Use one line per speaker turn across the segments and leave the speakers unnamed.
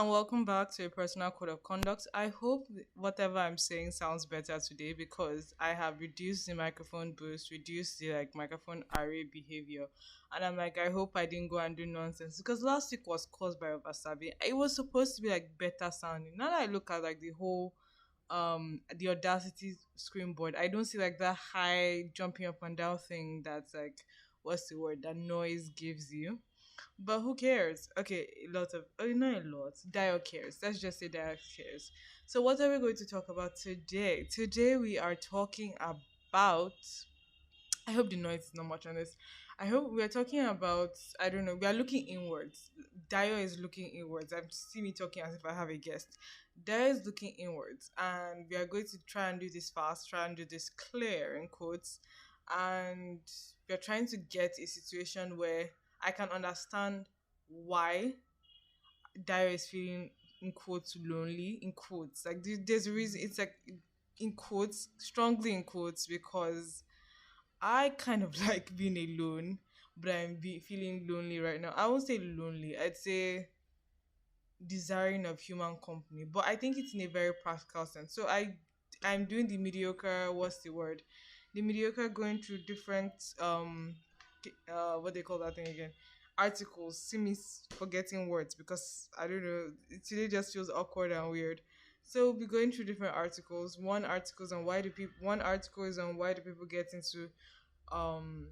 and welcome back to a personal code of conduct. I hope whatever I'm saying sounds better today because I have reduced the microphone boost, reduced the microphone array behavior, and I'm like, I hope I didn't go and do nonsense because last week was caused by Wasabi. It was supposed to be like better sounding. Now that I look at like the Audacity screen board, I don't see like that high jumping up and down thing that's like what's the word that noise gives you. But who cares? Okay, a lot of not a lot. Dio cares. Let's just say Dio cares. So what are we going to talk about today? Today we are talking about. I hope the noise is not much on this. I hope we are talking about. I don't know. We are looking inwards. Dio is looking inwards. I'm see me talking as if I have a guest. Dio is looking inwards, and we are going to try and do this fast. Try and do this clear in quotes, and we are trying to get a situation where I can understand why Dio is feeling in quotes lonely in quotes. Like there's a reason. It's like in quotes, strongly in quotes, because I kind of like being alone, but feeling lonely right now. I won't say lonely. I'd say desiring of human company, but I think it's in a very practical sense. So I'm doing the mediocre. What's the word? The mediocre going through different what they call that thing again, articles. See me forgetting words because I don't know. Today just feels awkward and weird. So we'll be going through different articles. One article is on why do people get into um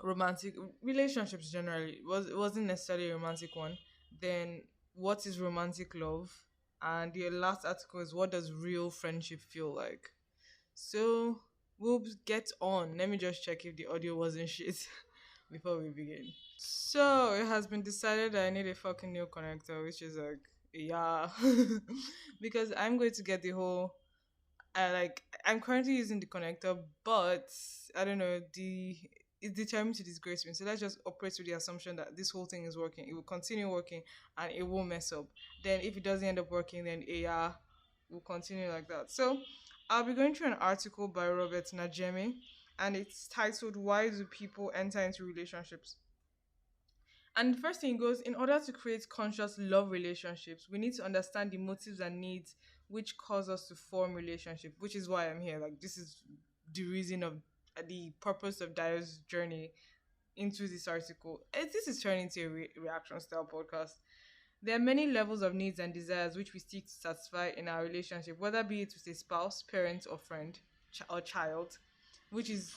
romantic relationships generally. It wasn't necessarily a romantic one. Then what is romantic love? And the last article is what does real friendship feel like? So we'll get on. Let me just check if the audio wasn't shit before we begin. So it has been decided that I need a fucking new connector, which is like yeah, because I'm going to get the whole. I'm currently using the connector, but I don't know the it's determined to disgrace me. So let's just operate with the assumption that this whole thing is working. It will continue working and it won't mess up. Then if it doesn't end up working, then yeah, we'll continue like that. So I'll be going through an article by Robert Najemi, and it's titled "Why Do People Enter into Relationships?" And the first thing goes, in order to create conscious love relationships, we need to understand the motives and needs which cause us to form relationship, which is why I'm here. Like this is the reason of the purpose of Dio's journey into this article. This is turning into a reaction style podcast. There are many levels of needs and desires which we seek to satisfy in our relationship, whether be it with a spouse, parent, or friend, or child, which is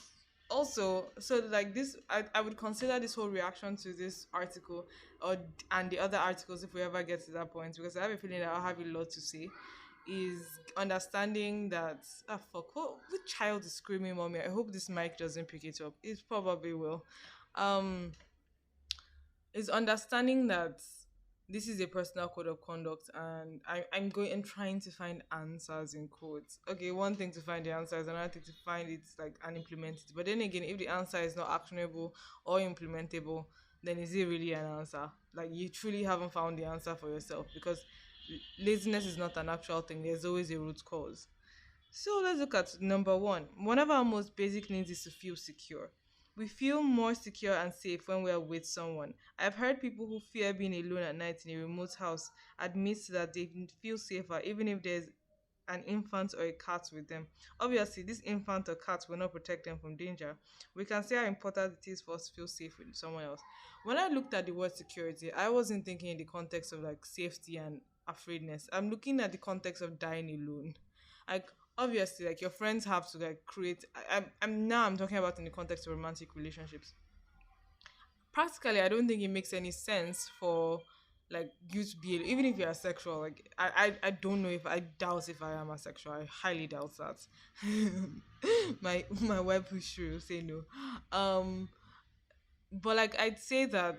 also so like this. I would consider this whole reaction to this article or and the other articles if we ever get to that point because I have a feeling that I'll have a lot to say. Is understanding that fuck which child is screaming mommy. I hope this mic doesn't pick it up. It probably will. Um is understanding that this is a personal code of conduct and I'm going and trying to find answers in quotes. Okay, one thing to find the answer is another thing to find it like and implement it. But then again, if the answer is not actionable or implementable, then is it really an answer? Like you truly haven't found the answer for yourself because laziness is not an actual thing. There's always a root cause. So let's look at number one. One of our most basic needs is to feel secure. We feel more secure and safe when we are with someone. I've heard people who fear being alone at night in a remote house admit that they feel safer even if there's an infant or a cat with them. Obviously, this infant or cat will not protect them from danger. We can see how important it is for us to feel safe with someone else. When I looked at the word security, I wasn't thinking in the context of like safety and afraidness. I'm looking at the context of dying alone. Like obviously, like your friends have to like create. I'm talking about in the context of romantic relationships. Practically, I don't think it makes any sense for like you to be even if you're asexual. Like I don't know if I doubt if I am asexual. I highly doubt that. My wife will sure say no. Um, but like I'd say that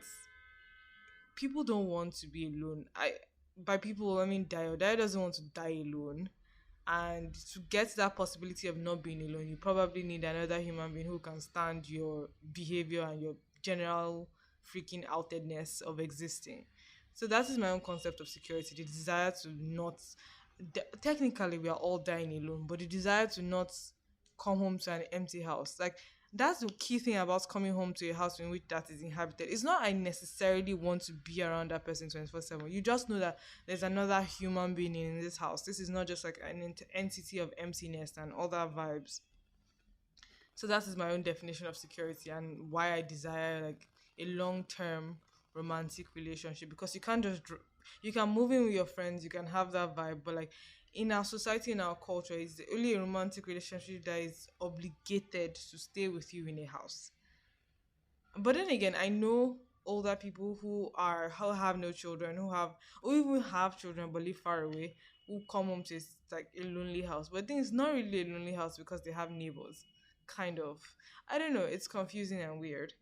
people don't want to be alone. I by people I mean Dio. Dio doesn't want to die alone. And to get that possibility of not being alone, you probably need another human being who can stand your behavior and your general freaking outedness of existing. So that is my own concept of security: the desire to not. Technically, we are all dying alone, but the desire to not come home to an empty house. Like That's the key thing about coming home to a house in which that is inhabited. It's not I necessarily want to be around that person 24/7. You just know that there's another human being in this house. This is not just like an entity of emptiness and other vibes. So that is my own definition of security and why I desire like a long term romantic relationship, because you can't just you can move in with your friends, you can have that vibe, but like in our society, in our culture, it's the only a romantic relationship that is obligated to stay with you in a house. But then again, I know older people who have no children, who have or even have children but live far away, who come home to like a lonely house. But I think it's not really a lonely house because they have neighbors. Kind of. I don't know, it's confusing and weird.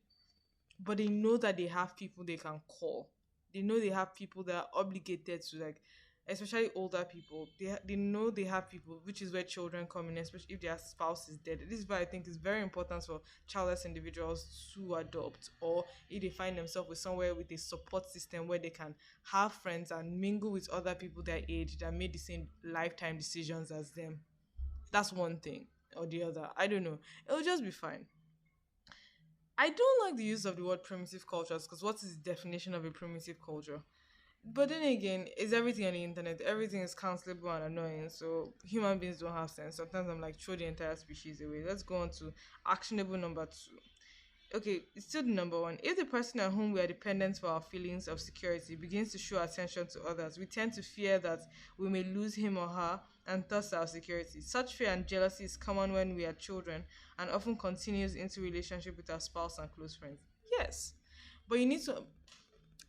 But they know that they have people they can call. They know they have people that are obligated to like, especially older people. They know they have people, which is where children come in, especially if their spouse is dead. This is why I think it's very important for childless individuals to adopt, or if they find themselves with somewhere with a support system where they can have friends and mingle with other people their age that made the same lifetime decisions as them. That's one thing or the other. I don't know. It'll just be fine. I don't like the use of the word primitive cultures, because what is the definition of a primitive culture? But then again, it's everything on the internet. Everything is cancelable and annoying. So human beings don't have sense. Sometimes I'm like, throw the entire species away. Let's go on to actionable number two. Okay, it's still the number one. If the person on whom we are dependent for our feelings of security begins to show attention to others, we tend to fear that we may lose him or her and thus our security. Such fear and jealousy is common when we are children and often continues into relationship with our spouse and close friends. Yes. But you need to,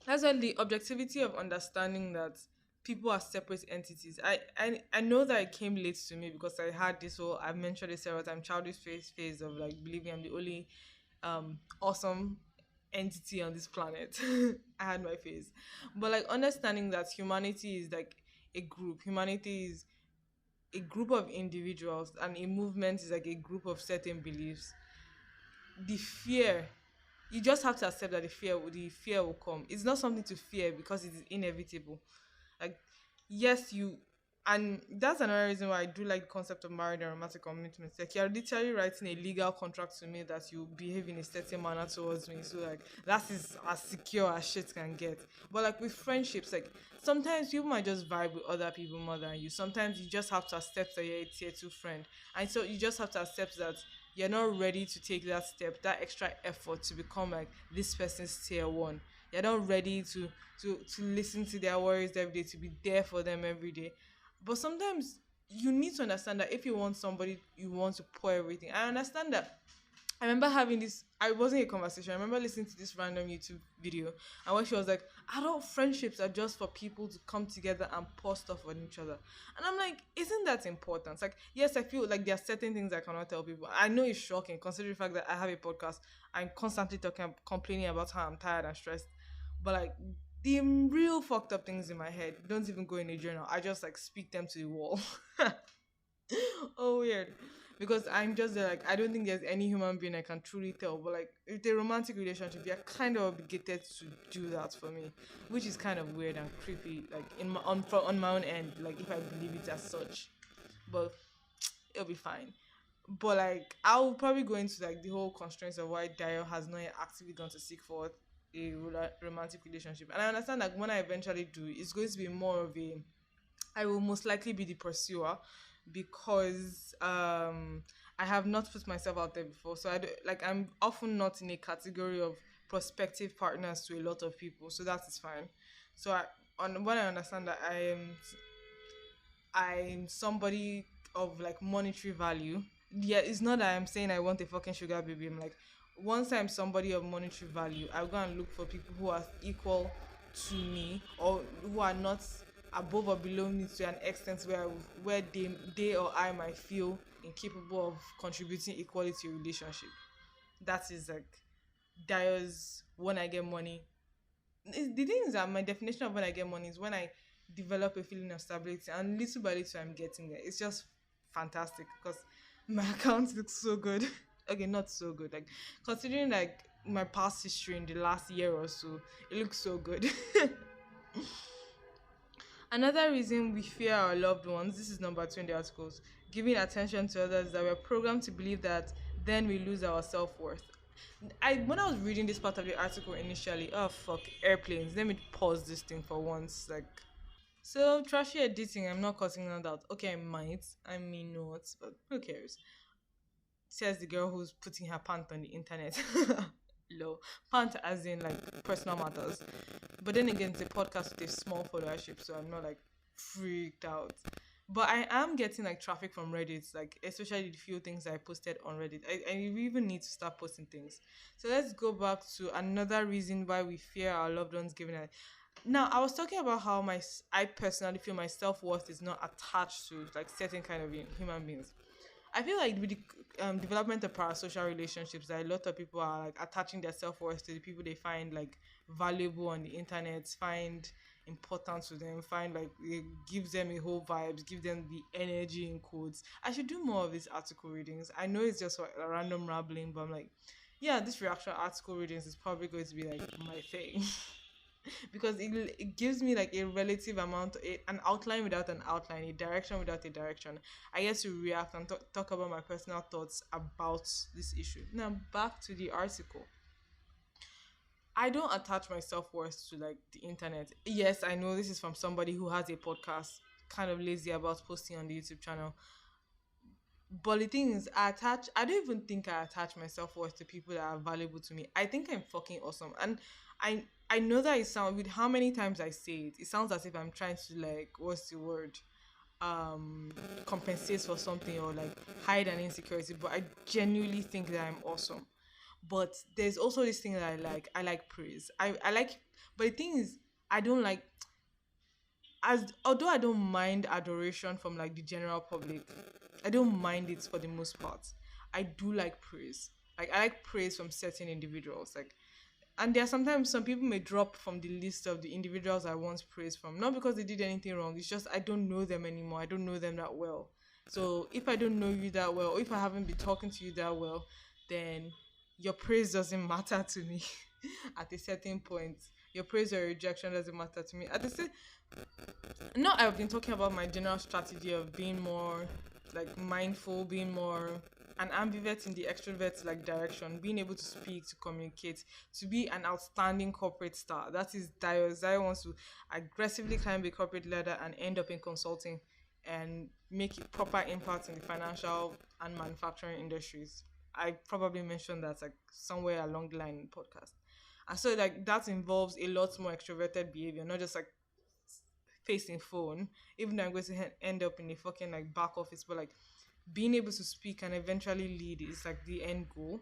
that's why the objectivity of understanding that people are separate entities. I know that it came late to me because I had this whole, I've mentioned it several times, childish phase of like believing I'm the only awesome entity on this planet. I had my phase. But like understanding that humanity is like a group. Humanity is a group of individuals and a movement is like a group of certain beliefs. The fear, you just have to accept that the fear will come. It's not something to fear because it is inevitable. Like, yes, you, and that's another reason why I do like the concept of marriage and romantic commitment. Like, you're literally writing a legal contract to me that you behave in a certain manner towards me. So like that is as secure as shit can get. But like with friendships, like sometimes people might just vibe with other people more than you. Sometimes you just have to accept that you're a tier two friend, and so you just have to accept that you're not ready to take that step, that extra effort to become like this person's tier one. You're not ready to listen to their worries every day, to be there for them every day. But sometimes you need to understand that if you want somebody, you want to pour everything. I understand that. I remember having this, I wasn't a conversation. I remember listening to this random YouTube video, and where she was like, adult friendships are just for people to come together and pour stuff on each other. And I'm like, isn't that important? Like, yes, I feel like there are certain things I cannot tell people. I know it's shocking considering the fact that I have a podcast. I'm constantly talking, complaining about how I'm tired and stressed. But like, the real fucked up things in my head don't even go in a journal. I just like speak them to the wall. Oh, weird. Because I'm just there, like, I don't think there's any human being I can truly tell. But like, if they're romantic relationship, you're kind of obligated to do that for me, which is kind of weird and creepy. Like on my own end, like if I believe it as such, but it'll be fine. But like, I'll probably go into like the whole constraints of why Dio has not yet actively gone to seek for a romantic relationship. And I understand that when I eventually do, it's going to be more of a, I will most likely be the pursuer because I have not put myself out there before. So like I'm often not in a category of prospective partners to a lot of people. So that is fine. So when I understand that I'm somebody of like monetary value. Yeah, it's not that I'm saying I want a fucking sugar baby. I'm like, once I'm somebody of monetary value, I'll go and look for people who are equal to me or who are not above or below me to an extent where they or I might feel incapable of contributing equally to a relationship. That is like Dio's when I get money. The thing is that my definition of when I get money is when I develop a feeling of stability, and little by little I'm getting there. It's just fantastic because my account looks so good. Okay, not so good. Like considering like my past history in the last year or so, it looks so good. Another reason we fear our loved ones, this is number two in the articles, giving attention to others, that we're programmed to believe that then we lose our self-worth. When I was reading this part of the article initially, oh fuck, airplanes. Let me pause this thing for once. Like, so trashy editing, I'm not cutting that out. Okay, I might, I may not, but who cares? Says the girl who's putting her pant on the internet. Low pant as in like personal matters. But then again, it's a podcast with a small followership, so I'm not like freaked out. But I am getting like traffic from Reddit, like especially the few things I posted on Reddit. I even need to start posting things. So let's go back to another reason why we fear our loved ones giving us. Now, I was talking about how I personally feel my self worth is not attached to like certain kind of human beings. I feel like with the development of parasocial relationships, that a lot of people are like attaching their self worth to the people they find like valuable on the internet, find important to them, find like it gives them a whole vibes, give them the energy in quotes. I should do more of these article readings. I know it's just like a random rambling, but I'm like, yeah, this reaction article readings is probably going to be like my thing. Because it gives me like a relative amount, an outline without an outline, a direction without a direction. I get to react and talk about my personal thoughts about this issue. Now back to the article. I don't attach my self-worth to like the internet. Yes, I know this is from somebody who has a podcast, kind of lazy about posting on the YouTube channel. But the thing is, I don't even think I attach my self-worth to people that are valuable to me. I think I'm fucking awesome. And I know that it sounds, with how many times I say it, it sounds as if I'm trying to like, what's the word? Compensate for something or like hide an insecurity, but I genuinely think that I'm awesome. But there's also this thing that I like praise. I like, but the thing is, I don't like, as although I don't mind adoration from like the general public, I don't mind it for the most part. I do like praise. Like I like praise from certain individuals. Like, and there are sometimes some people may drop from the list of the individuals I once praised from, not because they did anything wrong. It's just I don't know them anymore. I don't know them that well. So if I don't know you that well, or if I haven't been talking to you that well, then your praise doesn't matter to me at a certain point. Your praise or rejection doesn't matter to me. At the same, no, I've been talking about my general strategy of being more like mindful, being more an ambivert in the extrovert like direction, being able to speak, to communicate, to be an outstanding corporate star. That is Dio. Dio wants to aggressively climb the corporate ladder and end up in consulting and make a proper impact in the financial and manufacturing industries. I probably mentioned that like somewhere along the line in the podcast. And so like that involves a lot more extroverted behavior, not just like facing phone, even though I'm going to end up in a fucking like back office, but like being able to speak and eventually lead is like the end goal.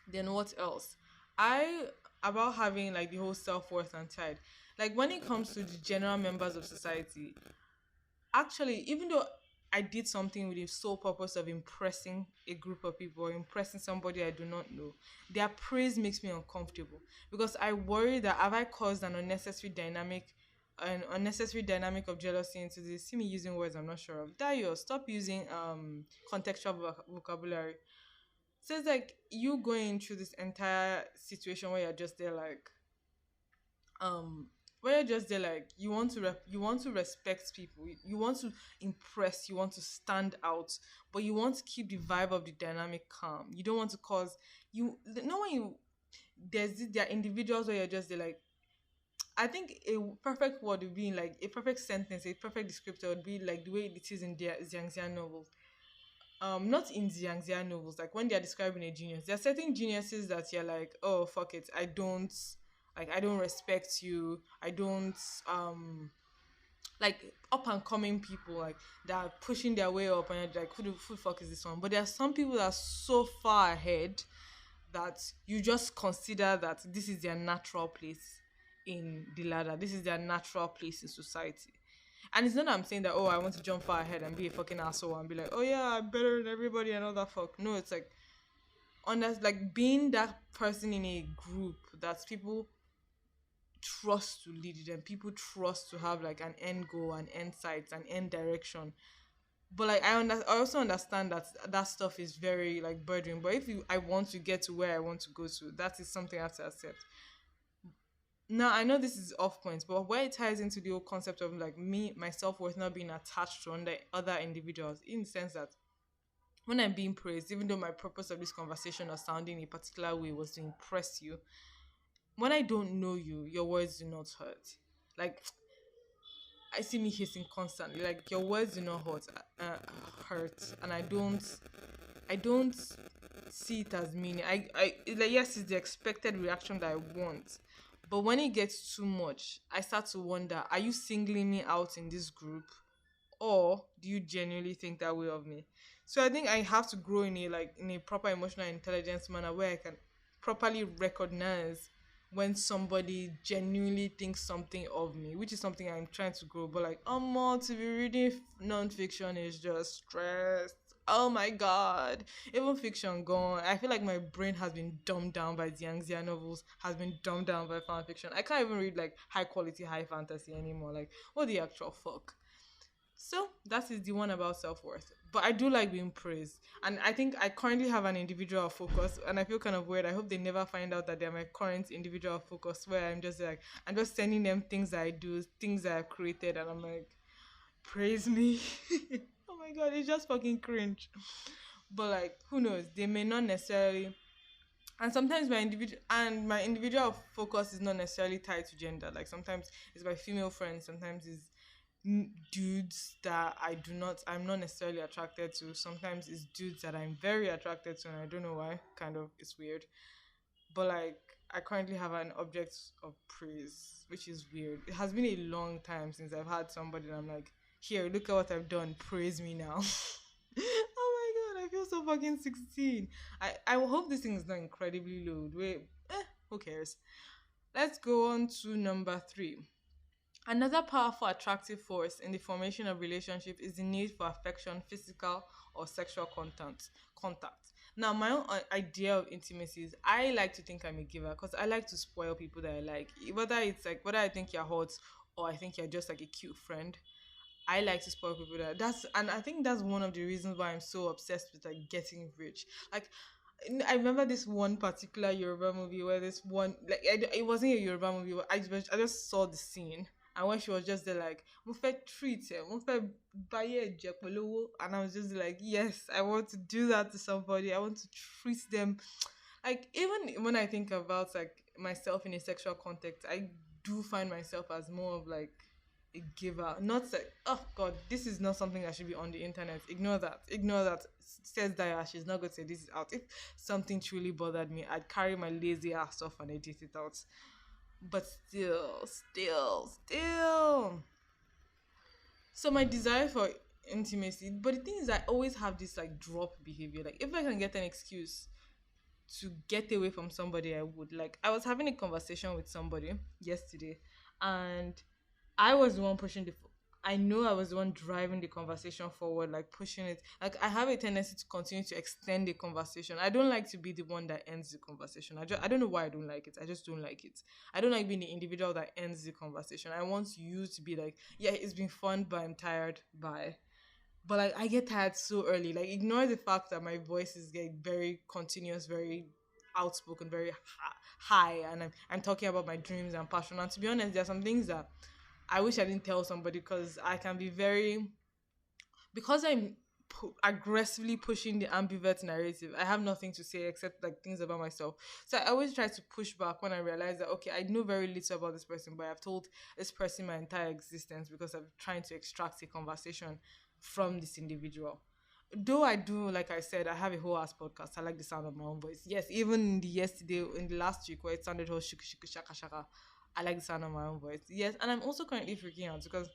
Then what else? I about having like the whole self-worth and tide. Like when it comes to the general members of society, actually, even though I did something with the sole purpose of impressing a group of people or impressing somebody I do not know, their praise makes me uncomfortable because I worry that have I caused an unnecessary dynamic of jealousy into this. See me using words I'm not sure of. Dayo, stop using contextual vocabulary. So it's like you going through this entire situation where you're just there like um where you're just there like you want to respect people, you want to impress, you want to stand out, but you want to keep the vibe of the dynamic calm. You don't want to cause you no when you there are individuals where you're just there like I think a perfect word would be in like a perfect sentence, a perfect descriptor would be like the way it is in their Xiangxian novels. Not in Xiangxian novels, like when they're describing a genius. There are certain geniuses that you're like, oh fuck it, I don't respect you. I don't like up and coming people like that are pushing their way up and you're like who the fuck is this one? But there are some people that are so far ahead that you just consider that this is their natural place in the ladder. This is their natural place in society. And it's not that I'm saying that, oh, I want to jump far ahead and be a fucking asshole and be like, oh yeah, I'm better than everybody and all that fuck. No, it's like on that like being that person in a group that people trust to lead them, people trust to have like an end goal, an end sight, an end direction. But like I also understand that that stuff is very like burdening. But if I want to get to where I want to go to, that is something I have to accept. Now I know this is off points, but where it ties into the whole concept of like me, my self worth not being attached to other individuals, in the sense that when I'm being praised, even though my purpose of this conversation or sounding a particular way was to impress you, when I don't know you, your words do not hurt. Like I see me hissing constantly. Like your words do not hurt, and I don't see it as meaning. It's like yes, it's the expected reaction that I want, but when it gets too much, I start to wonder: Are you singling me out in this group, or do you genuinely think that way of me? So I think I have to grow in a proper emotional intelligence manner where I can properly recognize when somebody genuinely thinks something of me, which is something I'm trying to grow. But like, more to be reading non-fiction is just stress. Oh my god. Even fiction gone. I feel like my brain has been dumbed down by the Zia novels, has been dumbed down by fan fiction. I can't even read like high quality, high fantasy anymore. Like, what the actual fuck? So that is the one about self worth. But I do like being praised. And I think I currently have an individual focus and I feel kind of weird. I hope they never find out that they're my current individual focus where I'm just sending them things that I do, things that I've created, and I'm like, praise me. Oh my god, it's just fucking cringe. But like, who knows? They may not necessarily, and sometimes my individual focus is not necessarily tied to gender. Like sometimes it's my female friends, sometimes it's dudes that I'm not necessarily attracted to. Sometimes it's dudes that I'm very attracted to and I don't know why. Kind of it's weird. But like I currently have an object of praise, which is weird. It has been a long time since I've had somebody that I'm like, here, look at what I've done, praise me now. Oh my god, I feel so fucking 16. I hope this thing is not incredibly low. Wait, who cares? Let's go on to number 3. Another powerful attractive force in the formation of relationship is the need for affection, physical or sexual contact. Now, my own idea of intimacy is I like to think I'm a giver because I like to spoil people that I like. Whether I think you're hot or I think you're just like a cute friend, I like to spoil people and I think that's one of the reasons why I'm so obsessed with like getting rich. Like I remember this one particular Yoruba movie where this one it wasn't a Yoruba movie. But I just saw the scene, and when she was just there like mo fẹ́ treat ẹ, mo fẹ́ báyé ẹ jẹ́ pẹ̀lú owó, and I was just like yes, I want to do that to somebody. I want to treat them. Like even when I think about like myself in a sexual context, I do find myself as more of like a giver. Not like, oh god, this is not something that should be on the internet. Ignore that. Ignore that. Says Daya, she's not going to say this is out. If something truly bothered me, I'd carry my lazy ass off and edit it out. But still. So my desire for intimacy, but the thing is, I always have this like drop behavior. Like if I can get an excuse to get away from somebody, I would. Like I was having a conversation with somebody yesterday, and I was the one pushing the. I know I was the one driving the conversation forward, like pushing it. Like I have a tendency to continue to extend the conversation. I don't like to be the one that ends the conversation. I don't know why I don't like it. I just don't like it. I don't like being the individual that ends the conversation. I want you to be like, yeah, it's been fun, but I'm tired. Bye. But like I get tired so early. Like ignore the fact that my voice is getting very continuous, very outspoken, very high, and I'm talking about my dreams and passion. And to be honest, there are some things that I wish I didn't tell somebody because I can be very because I'm aggressively pushing the ambivert narrative. I have nothing to say except like things about myself. So I always try to push back when I realize that okay, I know very little about this person, but I've told this person my entire existence because I'm trying to extract a conversation from this individual. Though I do, like I said, I have a whole ass podcast. I like the sound of my own voice. Yes, even in the last week where it sounded all shuk shuk shaka shaka, I like the sound of my own voice. Yes, and I'm also currently freaking out because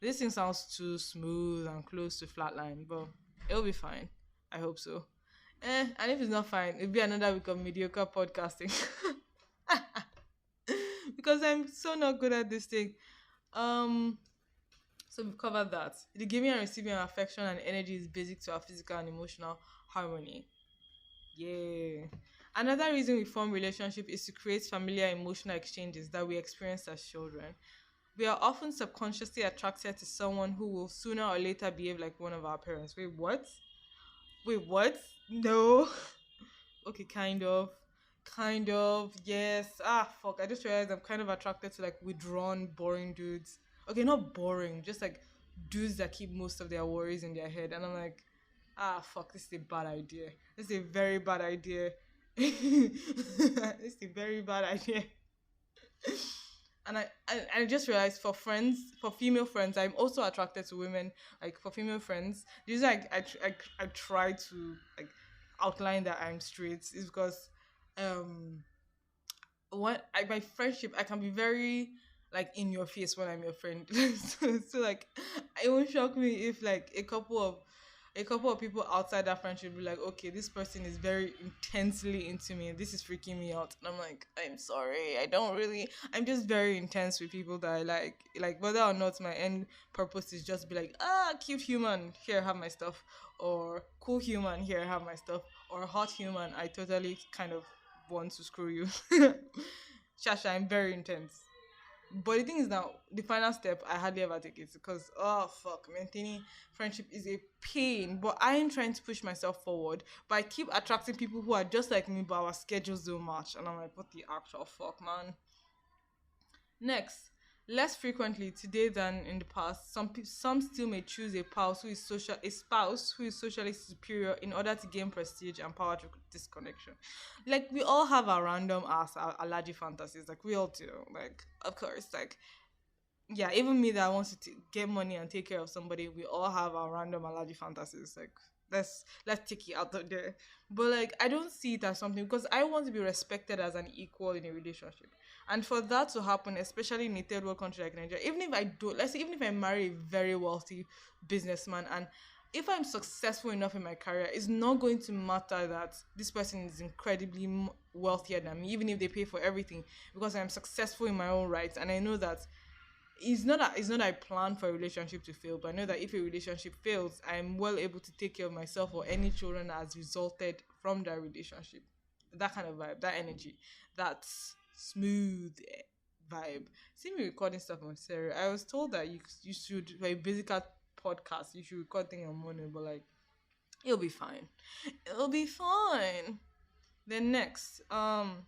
this thing sounds too smooth and close to flatline, but it'll be fine. I hope so. And if it's not fine, it'll be another week of mediocre podcasting. Because I'm so not good at this thing. Um, so we've covered that. The giving and receiving of affection and energy is basic to our physical and emotional harmony. Yeah. Another reason we form relationship is to create familiar emotional exchanges that we experience as children. We are often subconsciously attracted to someone who will sooner or later behave like one of our parents. Wait, what? Wait, what? No. Okay, kind of. Kind of. Yes. Ah, fuck. I just realized I'm kind of attracted to like withdrawn, boring dudes. Okay, not boring, just like dudes that keep most of their worries in their head. And I'm like, Ah, fuck, this is a bad idea. This is a very bad idea. This is a very bad idea. And I just realized for friends, for female friends, I'm also attracted to women. Like for female friends, the reason I try to like outline that I'm straight is because um my friendship, I can be very like in your face when I'm your friend. So like it won't shock me if like a couple of people outside that friendship be like, okay, this person is very intensely into me. This is freaking me out. And I'm like, I'm sorry. I'm just very intense with people that I like. Like, whether or not my end purpose is just be like, cute human, here, have my stuff. Or cool human, here, have my stuff. Or hot human, I totally kind of want to screw you. Shasha, I'm very intense. But the thing is now, the final step, I hardly ever take it because, oh fuck, maintaining friendship is a pain. But I am trying to push myself forward. But I keep attracting people who are just like me, but our schedules don't match. And I'm like, what the actual fuck, man? Next, less frequently today than in the past, some still may choose a spouse who is socially superior in order to gain prestige and power through disconnection. Like we all have our random ass allergy fantasies, like we all do. Like of course, like yeah, even me that wants to get money and take care of somebody, we all have our random allergy fantasies. Like let's take it out of there. But like I don't see it as something because I want to be respected as an equal in a relationship. And for that to happen, especially in a third world country like Nigeria, even if I do, let's say, even if I marry a very wealthy businessman and if I'm successful enough in my career, it's not going to matter that this person is incredibly wealthier than me, even if they pay for everything, because I'm successful in my own rights. And I know that it's not I plan for a relationship to fail, but I know that if a relationship fails, I'm well able to take care of myself or any children that has resulted from that relationship. That kind of vibe, that energy, that smooth vibe. See me recording stuff on stereo. I was told that you should, for a basic podcast, you should record things on mono, but like it'll be fine. It'll be fine. Then next,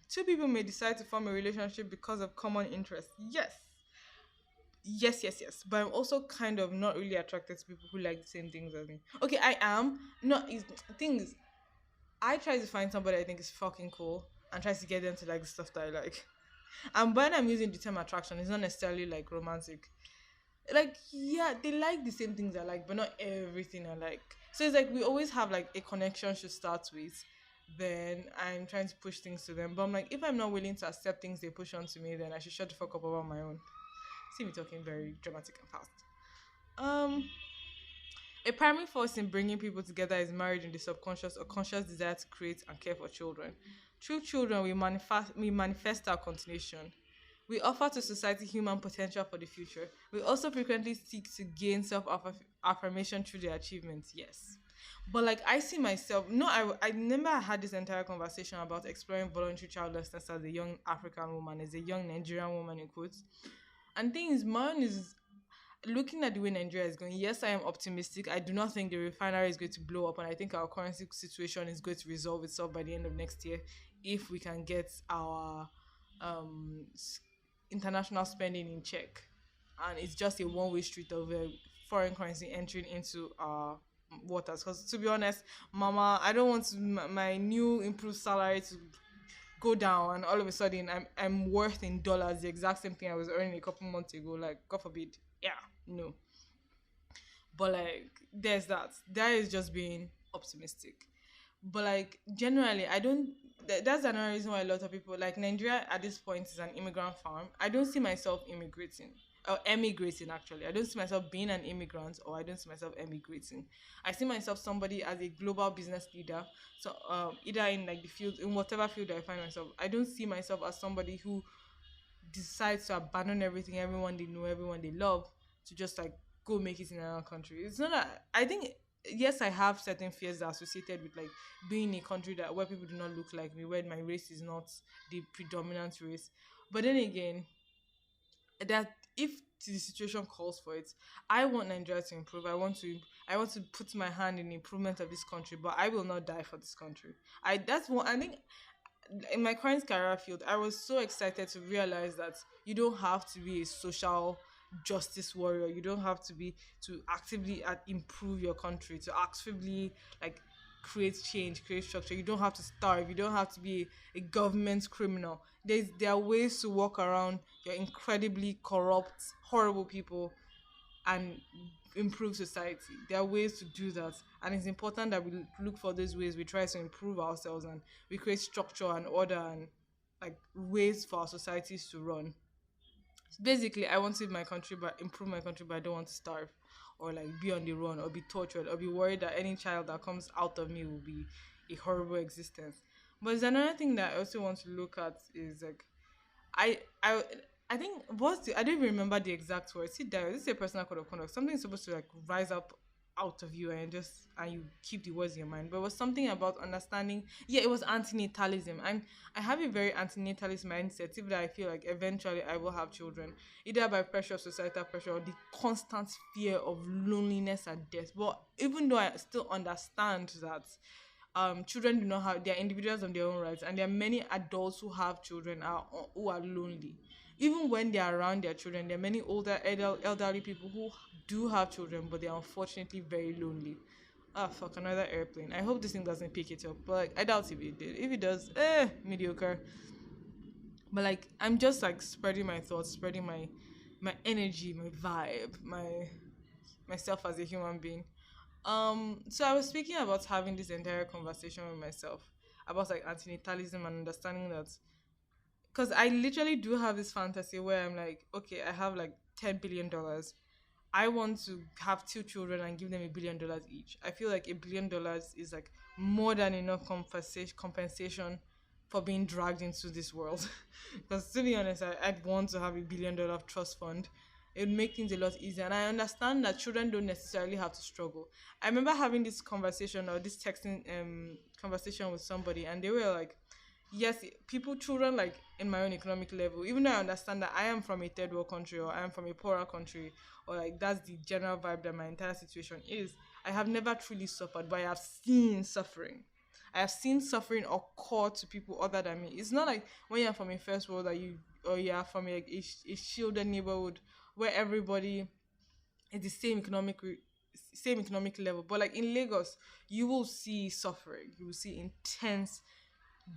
two people may decide to form a relationship because of common interests. Yes, yes. But I'm also kind of not really attracted to people who like the same things as me. Okay, I am. Not is things. I try to find somebody I think is fucking cool and try to get them to like the stuff that I like. And when I'm using the term attraction, it's not necessarily like romantic. Like, yeah, they like the same things I like, but not everything I like. So it's like we always have like a connection to start with. Then I'm trying to push things to them. But I'm like, if I'm not willing to accept things they push onto me, then I should shut the fuck up about my own. See me talking very dramatic and fast. Um, a primary force in bringing people together is marriage in the subconscious or conscious desire to create and care for children. Through children, we manifest our continuation. We offer to society human potential for the future. We also frequently seek to gain self affirmation through their achievements. Yes. But like I see myself, no, I remember I had this entire conversation about exploring voluntary childlessness as a young African woman, as a young Nigerian woman in quotes. And things, mine is looking at the way Nigeria is going. Yes, I am optimistic. I do not think the refinery is going to blow up, and I think our currency situation is going to resolve itself by the end of next year if we can get our international spending in check. And it's just a one-way street of foreign currency entering into our waters. Because to be honest, Mama, I don't want my new improved salary to go down and all of a sudden I'm worth in dollars the exact same thing I was earning a couple months ago. Like, God forbid. Yeah, no. But like there's that. That is just being optimistic. But like generally I don't that's another reason why a lot of people like Nigeria at this point is an immigrant farm. I don't see myself immigrating or emigrating. Actually, I don't see myself being an immigrant, or I don't see myself emigrating. I see myself somebody as a global business leader. So either in like the field, in whatever field I find myself, I don't see myself as somebody who decides to abandon everything, everyone they know, everyone they love, to just like go make it in another country. It's not that I think, yes, I have certain fears that are associated with like being in a country that where people do not look like me, where my race is not the predominant race. But then again, that if the situation calls for it, I want Nigeria to improve. I want to put my hand in the improvement of this country, but I will not die for this country. I think in my current career field, I was so excited to realize that you don't have to be a social. justice warrior. You don't have to be to actively improve your country, to actively like create change, create structure. You don't have to starve. You don't have to be a government criminal. There are ways to walk around your incredibly corrupt, horrible people and improve society. There are ways to do that, and it's important that we look for those ways. We try to improve ourselves and we create structure and order and like ways for our societies to run. Basically, I want to my country, but improve my country, but I don't want to starve or like be on the run or be tortured or be worried that any child that comes out of me will be a horrible existence. But there's another thing that I also want to look at is like I I I think I don't even remember the exact words. See there, this is a personal code of conduct. Something is supposed to like rise up out of you and you keep the words in your mind. But it was something about understanding. Yeah, it was antinatalism. I have a very antinatalist mindset, even though I feel like eventually I will have children. Either by pressure of societal pressure or the constant fear of loneliness and death. But even though I still understand that children do not have they are individuals on their own rights, and there are many adults who have children who are lonely even when they are around their children. There are many elderly people who do have children, but they are unfortunately very lonely. Ah, fuck, another airplane. I hope this thing doesn't pick it up, but like I doubt if it did. If it does, mediocre. But like I'm just like spreading my thoughts, spreading my energy, my vibe, my myself as a human being. So I was speaking about having this entire conversation with myself about like antinatalism and understanding that because I literally do have this fantasy where I'm like, okay, I have like $10 billion. I want to have two children and give them $1 billion each. I feel like $1 billion is like more than enough compensation for being dragged into this world. Because to be honest, I'd want to have $1 billion trust fund. It would make things a lot easier. And I understand that children don't necessarily have to struggle. I remember having this conversation or this texting conversation with somebody, and they were like, yes, people, children, like in my own economic level, even though I understand that I am from a third world country or I am from a poorer country, or like that's the general vibe that my entire situation is, I have never truly suffered, but I have seen suffering. I have seen suffering occur to people other than me. It's not like when you're from a first world that you, or you're from a shielded neighborhood where everybody is the same economic level. But like in Lagos, you will see suffering. You will see intense,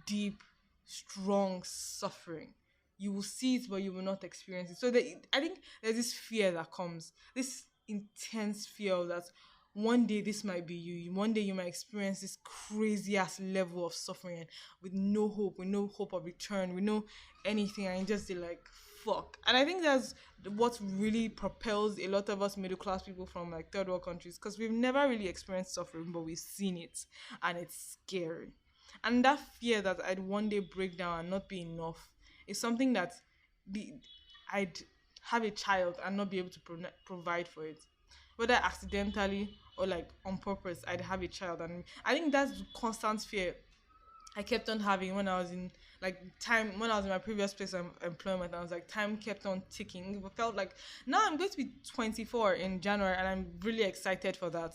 deep, strong suffering. You will see it, but you will not experience it. So I think there's this fear that comes, this intense fear that one day this might be you. One day you might experience this crazy ass level of suffering with no hope, with no hope of return, with no anything, and you just be like, fuck. And I think that's what really propels a lot of us middle class people from like third world countries, because we've never really experienced suffering, but we've seen it, and it's scary. And that fear that I'd one day break down and not be enough is something that the I'd have a child and not be able to provide for it, whether accidentally or like on purpose. I'd have a child, and I think that's the constant fear I kept on having when I was in like time when I was in my previous place of employment. I was like, time kept on ticking. It felt like now I'm going to be 24 in January, and I'm really excited for that.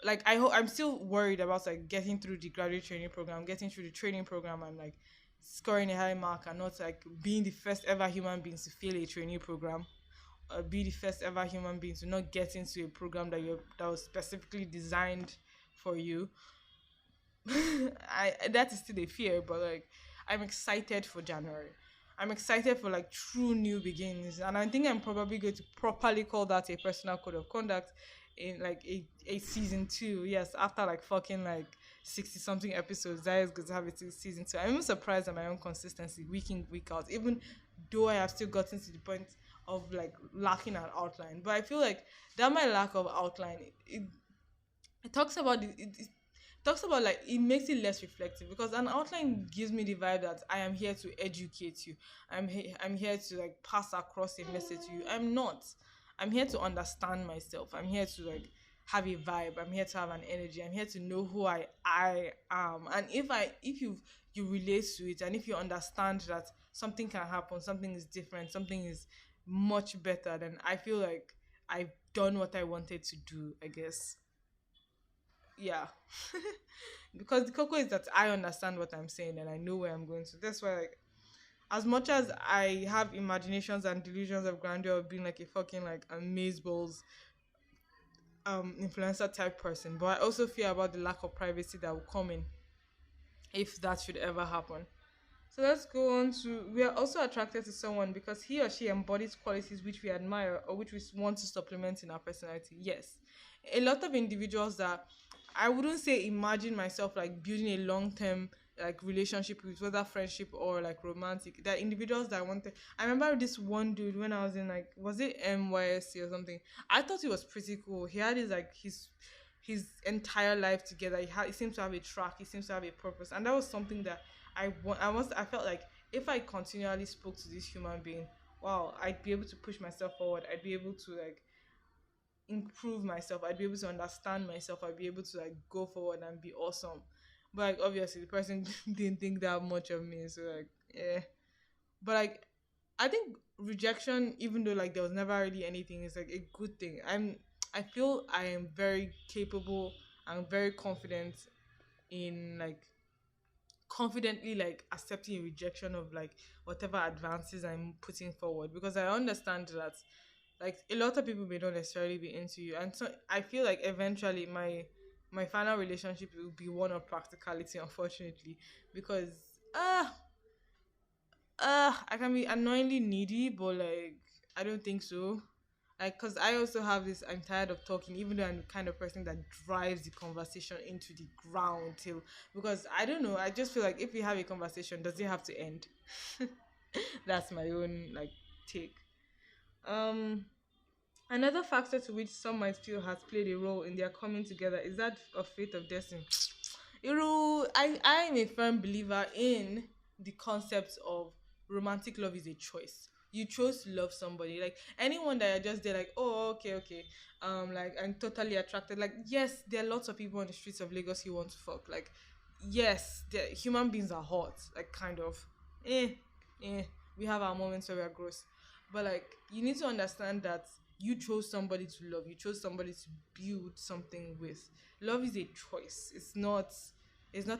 Like I'm still worried about like getting through the graduate training program, getting through the training program, and like scoring a high mark, and not like being the first ever human being to fail a training program, or be the first ever human being to not get into a program that was specifically designed for you. I that is still a fear, but like I'm excited for January. I'm excited for like true new beginnings, and I think I'm probably going to properly call that a personal code of conduct in like a season two. Yes, after like fucking like 60 something episodes, that is going to have a season two. I'm even surprised at my own consistency week in week out, even though I have still gotten to the point of like lacking an outline. But I feel like that my lack of outline, it talks about it talks about like it makes it less reflective, because an outline gives me the vibe that I am here to educate you. I'm here to like pass across a message to you. I'm not. I'm here to understand myself. I'm here to like have a vibe. I'm here to have an energy. I'm here to know who I am. And if you relate to it, and if you understand that something can happen, something is different, something is much better, then I feel like I've done what I wanted to do, I guess. Yeah. Because the cocoa is that I understand what I'm saying and I know where I'm going to. That's why like As much as I have imaginations and delusions of grandeur of being like a fucking like amazeballs influencer type person, but I also fear about the lack of privacy that will come in if that should ever happen. So let's go on to, we are also attracted to someone because he or she embodies qualities which we admire or which we want to supplement in our personality. Yes. A lot of individuals that I wouldn't say imagine myself like building a long term like relationship with, whether friendship or like romantic. There are individuals that I wanted. I remember this one dude when I was in like, was it NYSC or something? I thought he was pretty cool. He had his entire life together. He seems to have a track. He seems to have a purpose, and that was something that I felt like if I continually spoke to this human being, wow, I'd be able to push myself forward. I'd be able to like improve myself. I'd be able to understand myself. I'd be able to like go forward and be awesome. But like obviously the person didn't think that much of me, so like yeah. But like I think rejection, even though like there was never really anything, is like a good thing. I feel I am very capable and very confident in like confidently like accepting a rejection of like whatever advances I'm putting forward, because I understand that like a lot of people may not necessarily be into you, and so I feel like eventually my final relationship will be one of practicality, unfortunately, because I can be annoyingly needy, but like I don't think so. Like, because I also have this, I'm tired of talking, even though I'm the kind of person that drives the conversation into the ground till, because I don't know, I just feel like if we have a conversation, does it have to end? That's my own like take. Um, Another factor to which some might feel has played a role in their coming together is that of fate of destiny. I am a firm believer in the concept of romantic love is a choice. You chose to love somebody. Like anyone that you're just there, like, oh, okay, okay. Like I'm totally attracted. Like, yes, there are lots of people on the streets of Lagos you want to fuck. Like, yes, the human beings are hot. Like kind of. Eh, we have our moments where we're gross. But like you need to understand that you chose somebody to love, you chose somebody to build something with. Love is a choice. It's not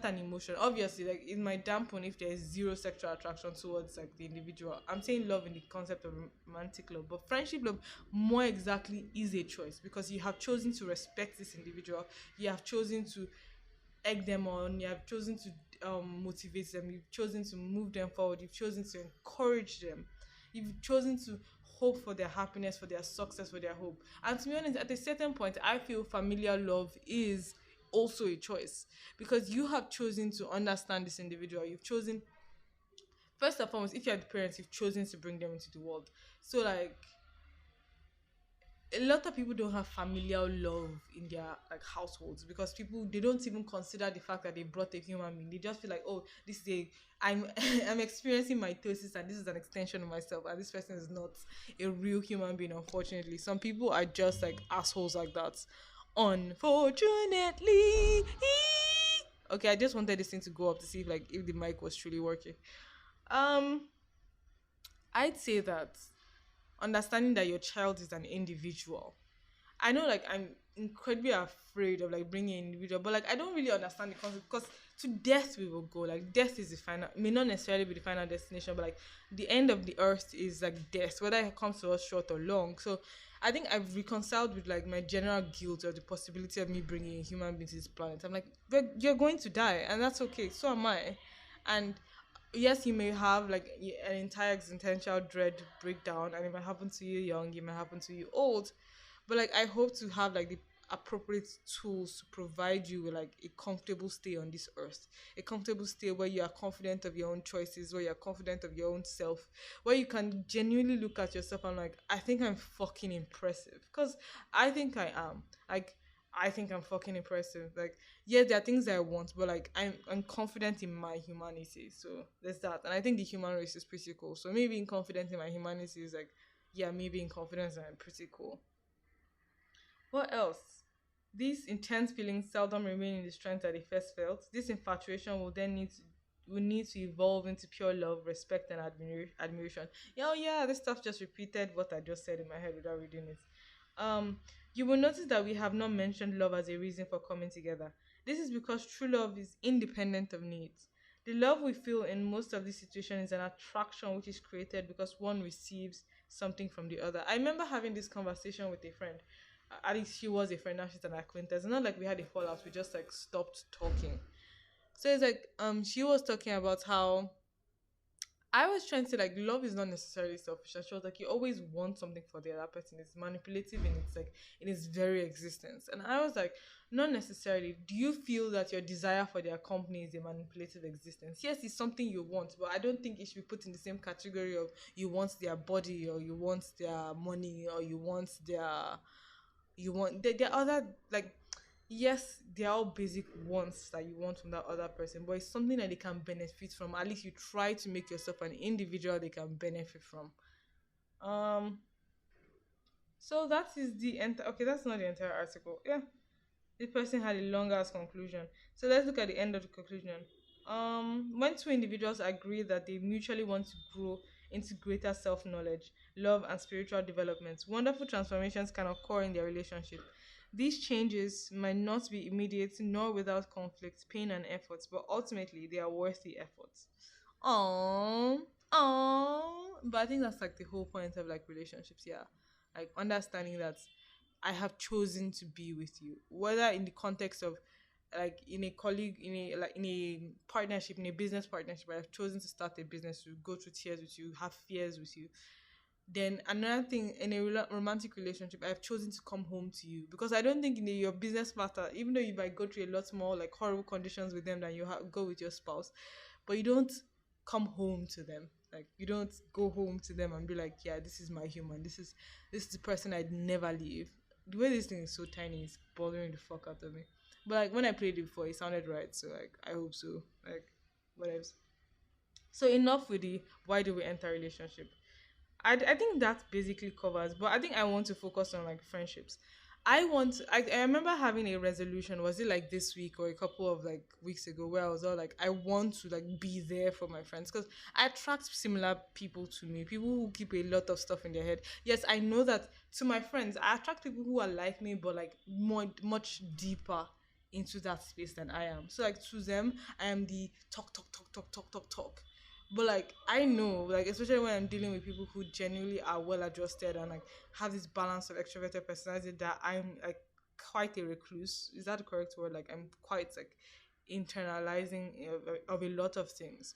an emotion. Obviously, like it might dampen if there is zero sexual attraction towards like the individual. I'm saying love in the concept of romantic love, but friendship love more exactly is a choice, because you have chosen to respect this individual. You have chosen to egg them on, you have chosen to motivate them, you've chosen to move them forward, you've chosen to encourage them, you've chosen to hope for their happiness, for their success, for their hope. And to be honest, at a certain point I feel familiar love is also a choice, because you have chosen to understand this individual. You've chosen, first and foremost, if you're the parents, you've chosen to bring them into the world. So like a lot of people don't have familial love in their like households, because people, they don't even consider the fact that they brought a human being. They just feel like, oh, this is a I'm I'm experiencing mitosis and this is an extension of myself, and this person is not a real human being. Unfortunately, some people are just like assholes like that, unfortunately. Okay, I just wanted this thing to go up to see if the mic was truly working. um I'd say that understanding that your child is an individual. I know, like, I'm incredibly afraid of like bringing an individual, but like I don't really understand the concept, because to death we will go. Like death is the final, may not necessarily be the final destination, but like the end of the earth is like death, whether it comes to us short or long. So I think I've reconciled with like my general guilt of the possibility of me bringing a human being to this planet. I'm like, "But you're going to die, and that's okay. So am I." And yes, you may have like an entire existential dread breakdown, and it might happen to you young, it might happen to you old, but like I hope to have like the appropriate tools to provide you with like a comfortable stay on this earth, a comfortable stay where you are confident of your own choices, where you're confident of your own self, where you can genuinely look at yourself and like, I think I'm fucking impressive, because I think I am. Like I think I'm fucking impressive. Like, yeah, there are things I want, but like I'm confident in my humanity. So there's that. And I think the human race is pretty cool. So me being confident in my humanity is like, yeah, me being confident that I'm pretty cool. What else? These intense feelings seldom remain in the strength that they first felt. This infatuation will need to evolve into pure love, respect, and admiration. Yeah, oh yeah, this stuff just repeated what I just said in my head without reading it. Um, you will notice that we have not mentioned love as a reason for coming together. This is because true love is independent of needs. The love we feel in most of these situations is an attraction which is created because one receives something from the other. I remember having this conversation with a friend. At least she was a friend, now she's an acquaintance. It's not like we had a fallout, we just like stopped talking. So it's like she was talking about how I was trying to say like love is not necessarily selfish. And she was like, you always want something for the other person. It's manipulative in its like in its very existence. And I was like, not necessarily. Do you feel that your desire for their company is a manipulative existence? Yes, it's something you want, but I don't think it should be put in the same category of you want their body or you want their money or you want there are other like yes, they're all basic wants that you want from that other person, but it's something that they can benefit from. At least you try to make yourself an individual they can benefit from. Um, so that is the entire. Okay, that's not the entire article. Yeah, the person had a long ass conclusion. So let's look at the end of the conclusion. When two individuals agree that they mutually want to grow into greater self knowledge, love, and spiritual development, wonderful transformations can occur in their relationship. These changes might not be immediate nor without conflict, pain, and efforts, but ultimately they are worth the efforts. Aww, aww. But I think that's like the whole point of like relationships, yeah. Like understanding that I have chosen to be with you, whether in the context of like in a colleague, in a like in a partnership, in a business partnership. I've chosen to start a business, to go through tears with you, have fears with you. Then another thing, in a romantic relationship, I've chosen to come home to you because I don't think in your business partner, even though you might go through a lot more like horrible conditions with them than you go with your spouse, but you don't come home to them. Like you don't go home to them and be like, yeah, this is my human. This is the person I'd never leave. The way this thing is so tiny is bothering the fuck out of me. But like when I played it before, it sounded right. So like I hope so. Like whatever. So enough with the why do we enter relationship. I think that basically covers, but I think I want to focus on like friendships. I remember having a resolution, was it like this week or a couple of like weeks ago, where I was all like, I want to like be there for my friends because I attract similar people to me, people who keep a lot of stuff in their head. Yes, I know that to my friends, I attract people who are like me, but like much deeper into that space than I am. So like to them, I am the talk. But like I know, like especially when I'm dealing with people who genuinely are well adjusted and like have this balance of extroverted personality, that I'm like quite a recluse. Is that the correct word? Like I'm quite like internalizing of a lot of things.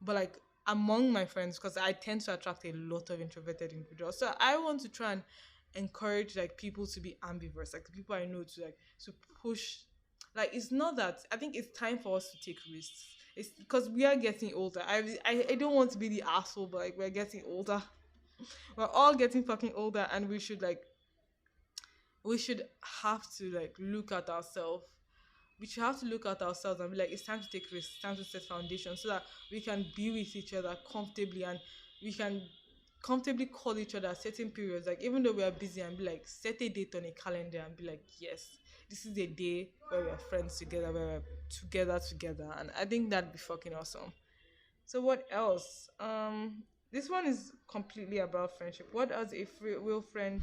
But like among my friends, because I tend to attract a lot of introverted individuals, so I want to try and encourage like people to be ambiverts, like the people I know to like to push. Like it's not that I think it's time for us to take risks. It's because we are getting older. I don't want to be the asshole, but like we're getting older. We're all getting fucking older, and we should have to like look at ourselves. We should have to look at ourselves and be like, it's time to take risks, it's time to set foundation so that we can be with each other comfortably and we can comfortably call each other at certain periods. Like even though we are busy and be like, set a date on a calendar and be like, yes, this is a day where we're friends together, where we're together. And I think that'd be fucking awesome. So what else? This one is completely about friendship. What does a real friend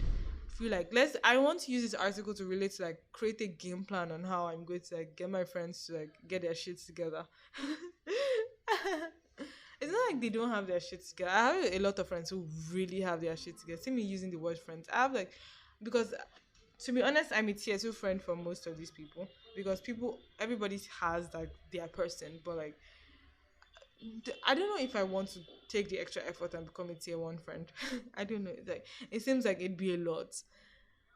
feel like? I want to use this article to relate to like create a game plan on how I'm going to like get my friends to like get their shit together. It's not like they don't have their shit together. I have a lot of friends who really have their shit together. See me using the word friends. I have like because to be honest, I'm a tier two friend for most of these people because everybody has like their person, but like I don't know if I want to take the extra effort and become a tier one friend. I don't know. It's like it seems like it'd be a lot,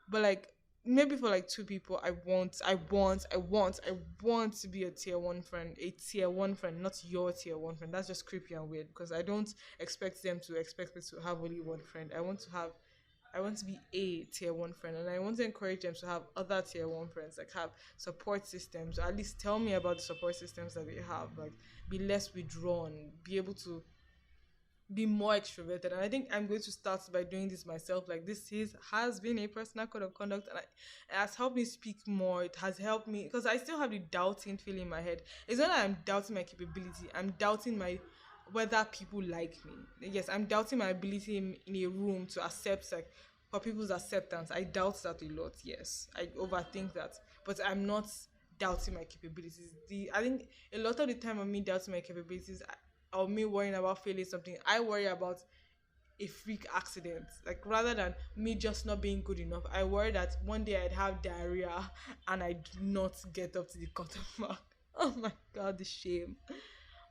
but like maybe for like two people, I want to be a tier one friend, not your tier one friend. That's just creepy and weird because I don't expect them to expect me to have only one friend. I want to be a tier one friend, and I want to encourage them to have other tier one friends, like have support systems, or at least tell me about the support systems that they have, like be less withdrawn, be able to be more extroverted. And I think I'm going to start by doing this myself. Like has been a personal code of conduct, and it has helped me speak more. It has helped me because I still have the doubting feeling in my head. It's not that I'm doubting my capability. I'm doubting my whether people like me. Yes, I'm doubting my ability in a room to accept like for people's acceptance. I doubt that a lot. Yes, I overthink that, but I'm not doubting my capabilities. I think a lot of the time of me doubting my capabilities, or me worrying about failing something, I worry about a freak accident. Like rather than me just not being good enough, I worry that one day I'd have diarrhea and I do not get up to the cutoff mark. Oh my god, the shame.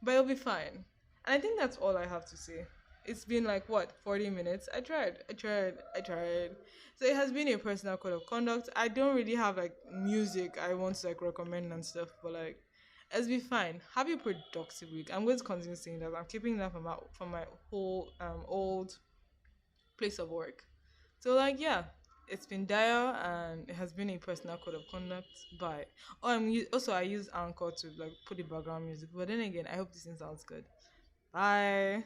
But it'll be fine. And I think that's all I have to say. It's been like what, 40 minutes? I tried. So it has been a personal code of conduct. I don't really have like music I want to like recommend and stuff, but like it's be fine. Have a productive week. I'm going to continue saying that. I'm keeping that from my whole old place of work. So like yeah, it's been dire and it has been a personal code of conduct by also I use Anchor to like put the background music. But then again, I hope this thing sounds good. Bye.